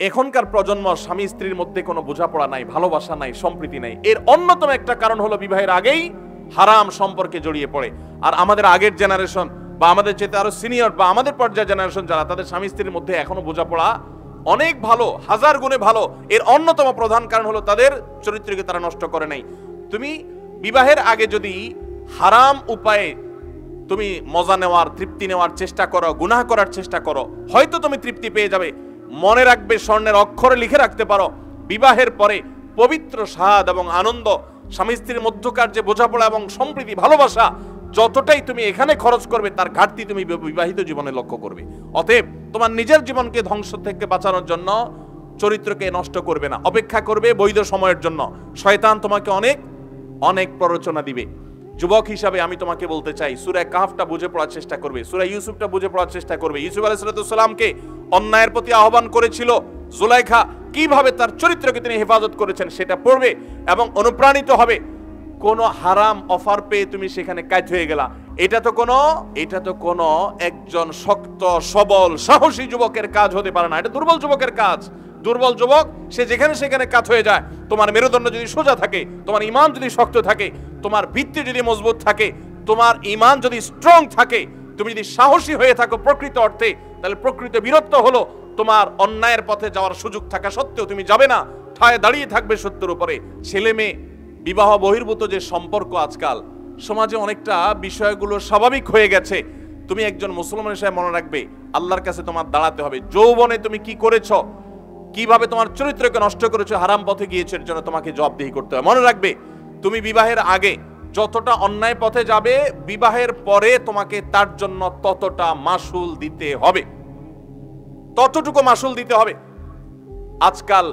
এখনকার প্রজন্ম স্বামী স্ত্রীর মধ্যে কোনো বোঝাপড়া নাই, ভালোবাসা নাই, সম্প্রীতি নাই। এর অন্যতম একটা কারণ হলো বিবাহের আগেই হারাম সম্পর্কে জড়িয়ে পড়ে। আর আমাদের আগের জেনারেশন বা আমাদের চেয়ে আরো সিনিয়র বা আমাদের পর্যায়ের জেনারেশন যারা, তাদের স্বামী স্ত্রীর মধ্যে এখনো বোঝাপড়া অনেক ভালো, হাজার গুণে ভালো। এর অন্যতম প্রধান কারণ হলো তাদের চরিত্রকে তারা নষ্ট করে নাই। তুমি বিবাহের আগে যদি হারাম উপায়ে তুমি মজা নেওয়ার, তৃপ্তি নেওয়ার চেষ্টা করো, গুনাহ করার চেষ্টা করো, হয়তো তুমি তৃপ্তি পেয়ে যাবে। মনে রাখবে, স্বর্ণের অক্ষরে লিখে রাখতে পারো, বিবাহের পরে পবিত্র স্বাদ এবং আনন্দ, স্বামী স্ত্রীর মধ্যকার যে বোঝাপড়া এবং সম্প্রীতি, ভালোবাসা, যতটাই তুমি এখানে খরচ করবে তার ঘাটতি তুমি বিবাহিত জীবনে লক্ষ্য করবে। অতএব তোমার নিজের জীবনকে ধ্বংস থেকে বাঁচানোর জন্য চরিত্রকে নষ্ট করবে না, অপেক্ষা করবে বৈধ সময়ের জন্য। শয়তান তোমাকে অনেক অনেক প্ররোচনা দিবে। যুবক হিসাবে আমি তোমাকে বলতে চাই, সূরা কাহফটা বুঝে পড়ার চেষ্টা করবে, সূরা ইউসুফটা বুঝে পড়ার চেষ্টা করবে। ইউসুফ আলাইহিস সালামকে অন্যায়ের প্রতি আহ্বান করেছিল জুলাইখা, কিভাবে তার চরিত্রকে তিনি হেফাজত করেছেন সেটা পড়বে এবং অনুপ্রাণিত হবে। কোন হারাম অফার পেয়ে তুমি সেখানে কাজ হয়ে গেলা, এটা তো কোনো একজন শক্ত সবল সাহসী যুবকের কাজ হতে পারে না, এটা দুর্বল যুবকের কাজ। দুর্বল যুবক সে যেখানে সেখানে কাজ হয়ে যায়। তোমার মেরুদণ্ড যদি সোজা থাকে, তোমার ঈমান যদি শক্ত থাকে, তোমার ভিত্তি যদি মজবুত থাকে, তোমার ঈমান যদি স্ট্রং থাকে, তুমি যদি সাহসী হয়ে থাকো প্রকৃত অর্থে, তাহলে প্রকৃত বীরত্ব হলো তোমার অন্যায়ের পথে যাওয়ার সুযোগ থাকা সত্ত্বেও তুমি যাবে না, ঠায় দাঁড়িয়ে থাকবে সত্যের উপরে। ছেলে মেয়ে বিবাহ বহির্ভূত যে সম্পর্ক, আজকাল সমাজে অনেকটা বিষয়গুলো স্বাভাবিক হয়ে গেছে। তুমি একজন মুসলমান হিসেবে মনে রাখবে, আল্লাহর কাছে তোমার দাঁড়াতে হবে। যৌবনে তুমি কি করেছো, কিভাবে তোমার চরিত্রকে নষ্ট করেছো, হারাম পথে গিয়েছো, এর জন্য তোমাকে জবাবদিহি করতে হবে। মনে রাখবে, তুমি বিবাহের আগে যতটা অন্যায় পথে যাবে, বিবাহের পরে তোমাকে তার জন্য ততটা মাসুল দিতে হবে, ততটুকু মাসুল দিতে হবে। আজকাল